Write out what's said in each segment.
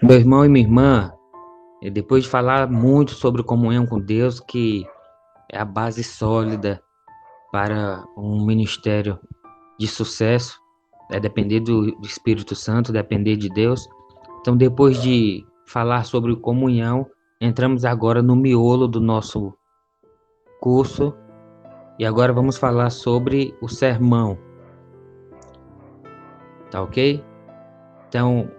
Meu irmão e minha irmã, depois de falar muito sobre comunhão com Deus, que é a base sólida para um ministério de sucesso, é depender do Espírito Santo, depender de Deus. Então, depois de falar sobre comunhão, entramos agora no miolo do nosso curso e agora vamos falar sobre o sermão, tá ok? Então,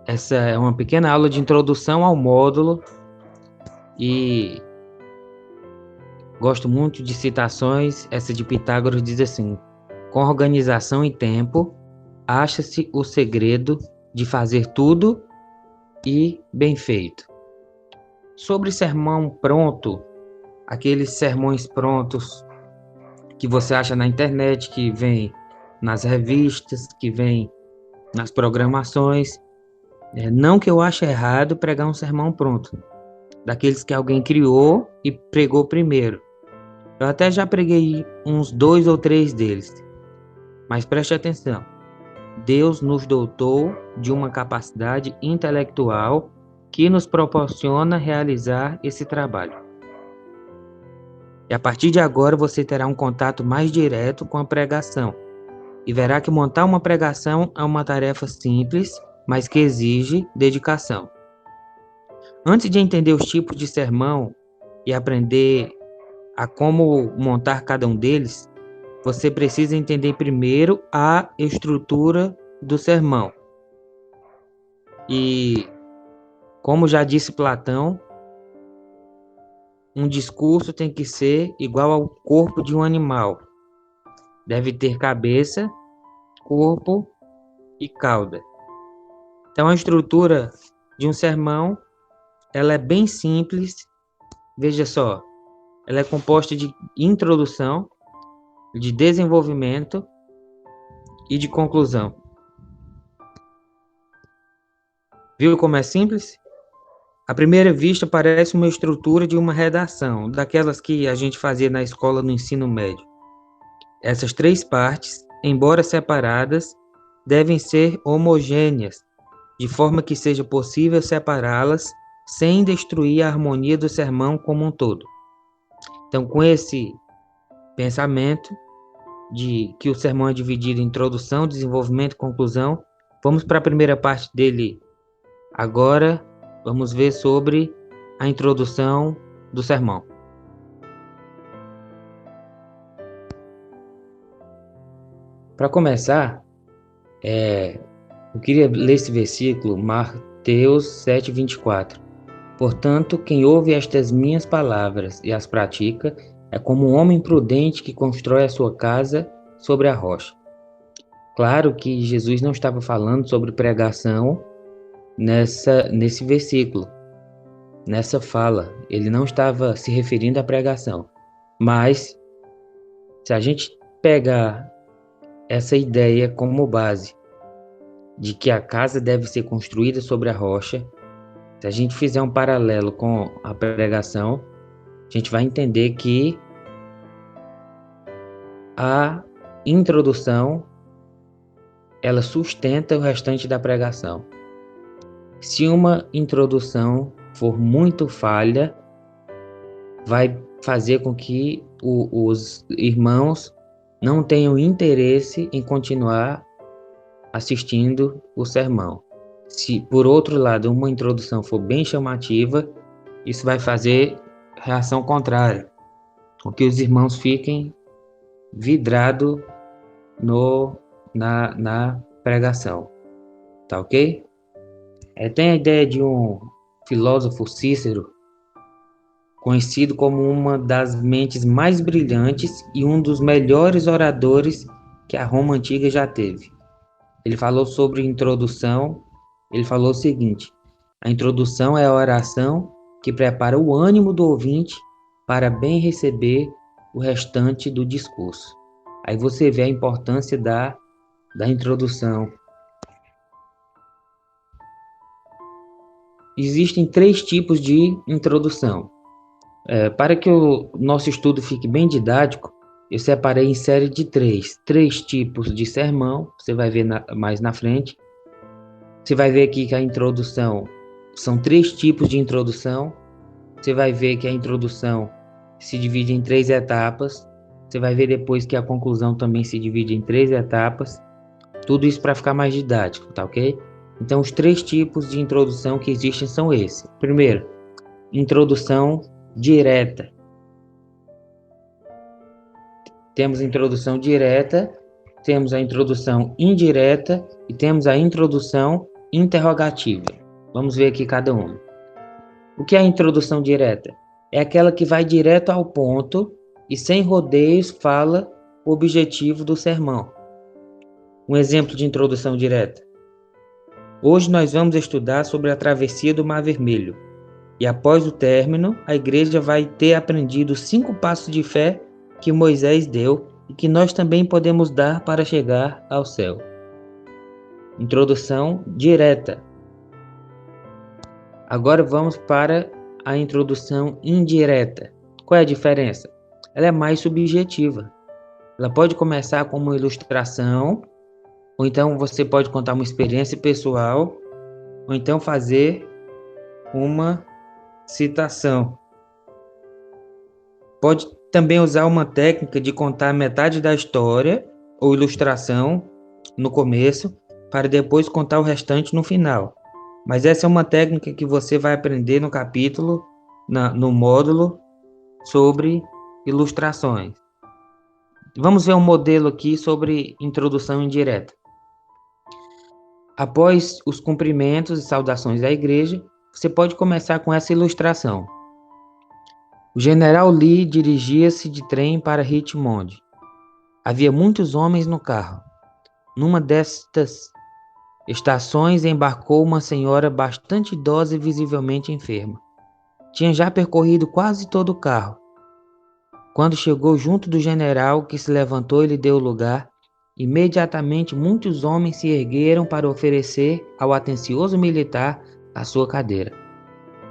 essa é uma pequena aula de introdução ao módulo e gosto muito de citações. Essa de Pitágoras diz assim: com organização e tempo, acha-se o segredo de fazer tudo e bem feito. Sobre sermão pronto, aqueles sermões prontos que você acha na internet, que vem nas revistas, que vem nas programações. Não que eu ache errado pregar um sermão pronto, daqueles que alguém criou e pregou primeiro. Eu até já preguei uns 2 ou 3 deles, mas preste atenção. Deus nos dotou de uma capacidade intelectual que nos proporciona realizar esse trabalho. E a partir de agora você terá um contato mais direto com a pregação e verá que montar uma pregação é uma tarefa simples, mas que exige dedicação. Antes de entender os tipos de sermão e aprender a como montar cada um deles, você precisa entender primeiro a estrutura do sermão. E, como já disse Platão, um discurso tem que ser igual ao corpo de um animal. Deve ter cabeça, corpo e cauda. Então, a estrutura de um sermão, ela é bem simples. Veja só, ela é composta de introdução, de desenvolvimento e de conclusão. Viu como é simples? À primeira vista parece uma estrutura de uma redação, daquelas que a gente fazia na escola no ensino médio. Essas 3 partes, embora separadas, devem ser homogêneas, de forma que seja possível separá-las sem destruir a harmonia do sermão como um todo. Então, com esse pensamento de que o sermão é dividido em introdução, desenvolvimento e conclusão, vamos para a primeira parte dele agora. Vamos ver sobre a introdução do sermão. Para começar, eu queria ler esse versículo, Mateus 7:24. Portanto, quem ouve estas minhas palavras e as pratica é como um homem prudente que constrói a sua casa sobre a rocha. Claro que Jesus não estava falando sobre pregação nesse versículo, nessa fala. Ele não estava se referindo à pregação. Mas, se a gente pegar essa ideia como base de que a casa deve ser construída sobre a rocha, se a gente fizer um paralelo com a pregação, a gente vai entender que a introdução, ela sustenta o restante da pregação. Se uma introdução for muito falha, vai fazer com que os irmãos não tenham interesse em continuar assistindo o sermão. Se, por outro lado, uma introdução for bem chamativa, isso vai fazer reação contrária, com que os irmãos fiquem vidrados na pregação. Tá ok? Tem a ideia de um filósofo, Cícero, conhecido como uma das mentes mais brilhantes e um dos melhores oradores que a Roma antiga já teve. Ele falou sobre introdução. Ele falou o seguinte: a introdução é a oração que prepara o ânimo do ouvinte para bem receber o restante do discurso. Aí você vê a importância da introdução. Existem 3 tipos de introdução. Para que o nosso estudo fique bem didático, eu separei em série de 3 tipos de sermão. Você vai ver mais na frente. Você vai ver aqui que a introdução são 3 tipos de introdução. Você vai ver que a introdução se divide em 3 etapas. Você vai ver depois que a conclusão também se divide em 3 etapas. Tudo isso para ficar mais didático, tá ok? Então, os 3 tipos de introdução que existem são esses. Primeiro, introdução direta. Temos a introdução direta, temos a introdução indireta e temos a introdução interrogativa. Vamos ver aqui cada uma. O que é a introdução direta? É aquela que vai direto ao ponto e sem rodeios fala o objetivo do sermão. Um exemplo de introdução direta. Hoje nós vamos estudar sobre a travessia do Mar Vermelho. E após o término, a igreja vai ter aprendido 5 passos de fé que Moisés deu e que nós também podemos dar para chegar ao céu. Introdução direta. Agora vamos para a introdução indireta. Qual é a diferença? Ela é mais subjetiva. Ela pode começar com uma ilustração, ou então você pode contar uma experiência pessoal, ou então fazer uma citação. Pode também usar uma técnica de contar metade da história ou ilustração no começo, para depois contar o restante no final. Mas essa é uma técnica que você vai aprender no capítulo, no módulo sobre ilustrações. Vamos ver um modelo aqui sobre introdução indireta. Após os cumprimentos e saudações da igreja, você pode começar com essa ilustração. O general Lee dirigia-se de trem para Richmond. Havia muitos homens no carro. Numa destas estações embarcou uma senhora bastante idosa e visivelmente enferma. Tinha já percorrido quase todo o carro. Quando chegou junto do general, que se levantou e lhe deu lugar, imediatamente muitos homens se ergueram para oferecer ao atencioso militar a sua cadeira.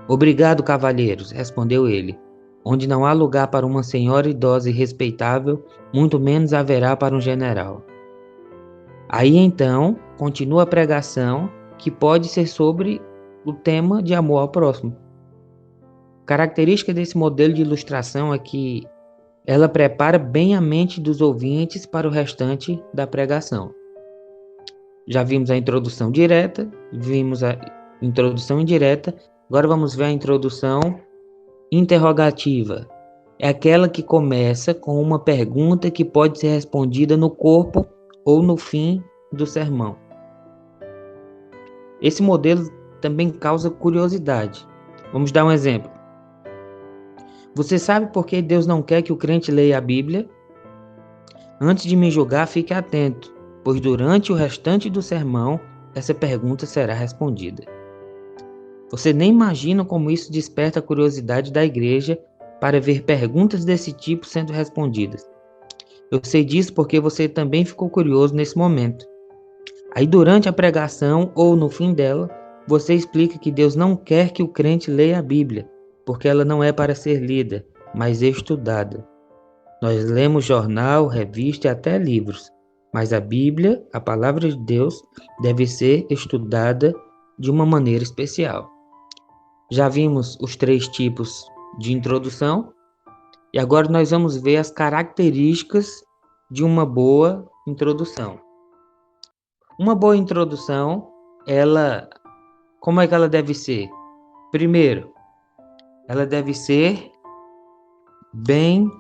Obrigado, cavalheiros, respondeu ele. Onde não há lugar para uma senhora idosa e respeitável, muito menos haverá para um general. Aí então, continua a pregação, que pode ser sobre o tema de amor ao próximo. Característica desse modelo de ilustração é que ela prepara bem a mente dos ouvintes para o restante da pregação. Já vimos a introdução direta, vimos a introdução indireta, agora vamos ver a introdução interrogativa. É aquela que começa com uma pergunta que pode ser respondida no corpo ou no fim do sermão. Esse modelo também causa curiosidade. Vamos dar um exemplo. Você sabe por que Deus não quer que o crente leia a Bíblia? Antes de me julgar, fique atento, pois durante o restante do sermão, essa pergunta será respondida. Você nem imagina como isso desperta a curiosidade da igreja para ver perguntas desse tipo sendo respondidas. Eu sei disso porque você também ficou curioso nesse momento. Aí durante a pregação ou no fim dela, você explica que Deus não quer que o crente leia a Bíblia, porque ela não é para ser lida, mas estudada. Nós lemos jornal, revista e até livros, mas a Bíblia, a palavra de Deus, deve ser estudada de uma maneira especial. Já vimos os 3 tipos de introdução e agora nós vamos ver as características de uma boa introdução. Uma boa introdução, como é que ela deve ser? Primeiro, ela deve ser bem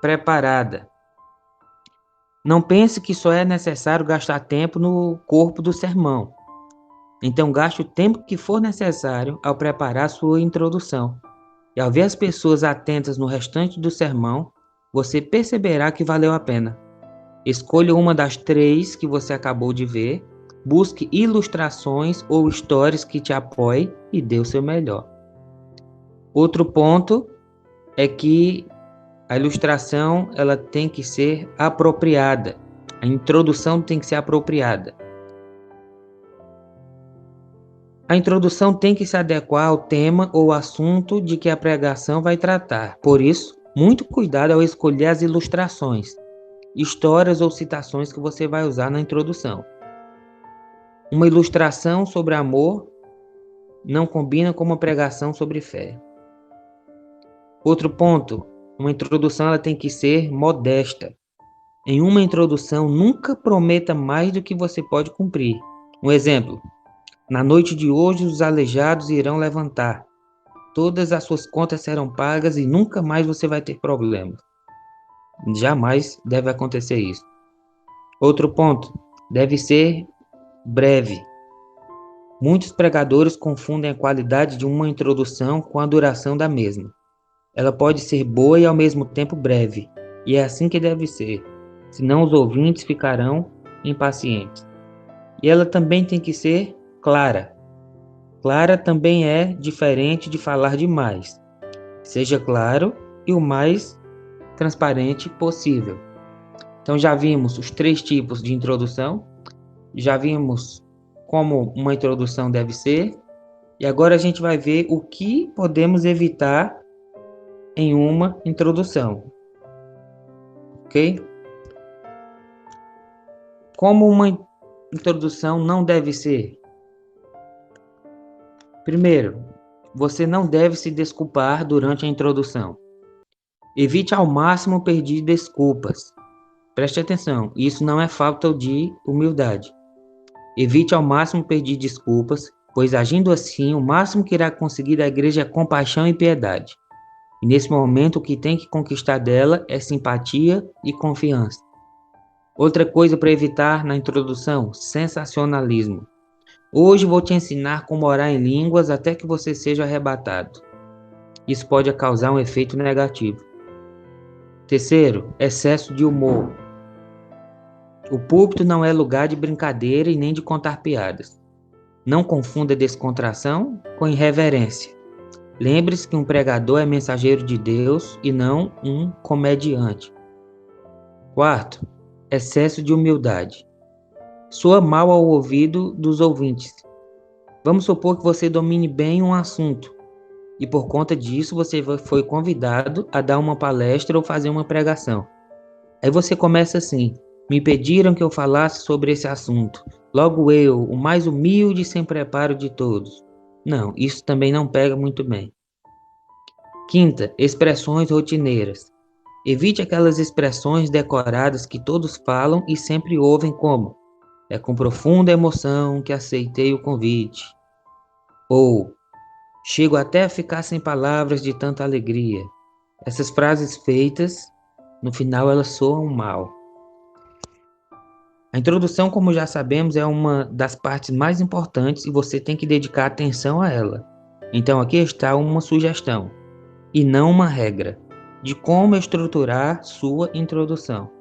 preparada. Não pense que só é necessário gastar tempo no corpo do sermão. Então gaste o tempo que for necessário ao preparar sua introdução. E ao ver as pessoas atentas no restante do sermão, você perceberá que valeu a pena. Escolha uma das 3 que você acabou de ver, busque ilustrações ou histórias que te apoiem e dê o seu melhor. Outro ponto é que a ilustração ela tem que ser apropriada. A introdução tem que ser apropriada. A introdução tem que se adequar ao tema ou assunto de que a pregação vai tratar. Por isso, muito cuidado ao escolher as ilustrações, histórias ou citações que você vai usar na introdução. Uma ilustração sobre amor não combina com uma pregação sobre fé. Outro ponto, uma introdução ela tem que ser modesta. Em uma introdução, nunca prometa mais do que você pode cumprir. Um exemplo, na noite de hoje os aleijados irão levantar. Todas as suas contas serão pagas e nunca mais você vai ter problemas. Jamais deve acontecer isso. Outro ponto, deve ser breve. Muitos pregadores confundem a qualidade de uma introdução com a duração da mesma. Ela pode ser boa e ao mesmo tempo breve, e é assim que deve ser, senão os ouvintes ficarão impacientes. E ela também tem que ser clara. Clara também é diferente de falar demais. Seja claro e o mais transparente possível. Então já vimos os 3 tipos de introdução, já vimos como uma introdução deve ser, e agora a gente vai ver o que podemos evitar em uma introdução. Ok? Como uma introdução não deve ser? Primeiro, você não deve se desculpar durante a introdução. Evite ao máximo pedir desculpas. Preste atenção, isso não é falta de humildade. Evite ao máximo pedir desculpas, pois agindo assim, o máximo que irá conseguir da igreja é compaixão e piedade. E nesse momento, o que tem que conquistar dela é simpatia e confiança. Outra coisa para evitar na introdução, sensacionalismo. Hoje vou te ensinar como orar em línguas até que você seja arrebatado. Isso pode causar um efeito negativo. Terceiro, excesso de humor. O púlpito não é lugar de brincadeira e nem de contar piadas. Não confunda descontração com irreverência. Lembre-se que um pregador é mensageiro de Deus e não um comediante. Quarto, excesso de humildade. Soa mal ao ouvido dos ouvintes. Vamos supor que você domine bem um assunto e por conta disso você foi convidado a dar uma palestra ou fazer uma pregação. Aí você começa assim: me pediram que eu falasse sobre esse assunto. Logo eu, o mais humilde e sem preparo de todos. Não, isso também não pega muito bem. Quinta, expressões rotineiras. Evite aquelas expressões decoradas que todos falam e sempre ouvem como: é com profunda emoção que aceitei o convite. Ou, chego até a ficar sem palavras de tanta alegria. Essas frases feitas, no final elas soam mal. A introdução, como já sabemos, é uma das partes mais importantes e você tem que dedicar atenção a ela. Então aqui está uma sugestão, e não uma regra, de como estruturar sua introdução.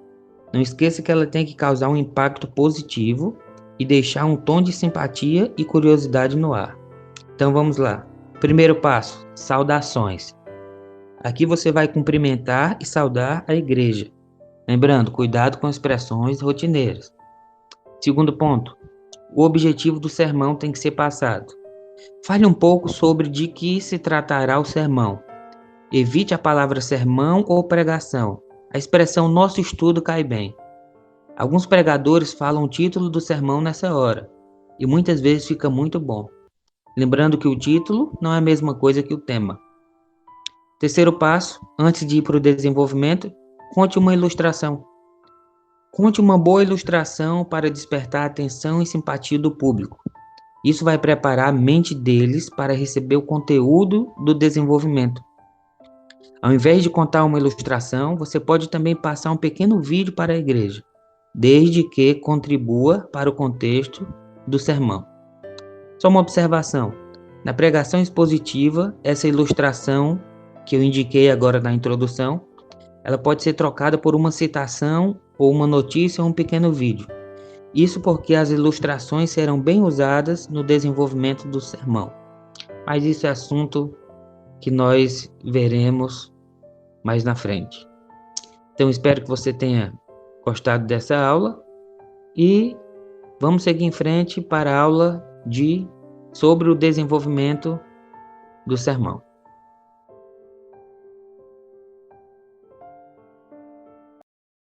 Não esqueça que ela tem que causar um impacto positivo e deixar um tom de simpatia e curiosidade no ar. Então vamos lá. Primeiro passo, saudações. Aqui você vai cumprimentar e saudar a igreja. Lembrando, cuidado com expressões rotineiras. Segundo ponto, o objetivo do sermão tem que ser passado. Fale um pouco sobre de que se tratará o sermão. Evite a palavra sermão ou pregação. A expressão nosso estudo cai bem. Alguns pregadores falam o título do sermão nessa hora, e muitas vezes fica muito bom. Lembrando que o título não é a mesma coisa que o tema. Terceiro passo, antes de ir para o desenvolvimento, conte uma ilustração. Conte uma boa ilustração para despertar a atenção e simpatia do público. Isso vai preparar a mente deles para receber o conteúdo do desenvolvimento. Ao invés de contar uma ilustração, você pode também passar um pequeno vídeo para a igreja, desde que contribua para o contexto do sermão. Só uma observação. Na pregação expositiva, essa ilustração que eu indiquei agora na introdução, ela pode ser trocada por uma citação ou uma notícia ou um pequeno vídeo. Isso porque as ilustrações serão bem usadas no desenvolvimento do sermão. Mas isso é assunto que nós veremos mais na frente. Então espero que você tenha gostado dessa aula e vamos seguir em frente para a aula sobre o desenvolvimento do sermão.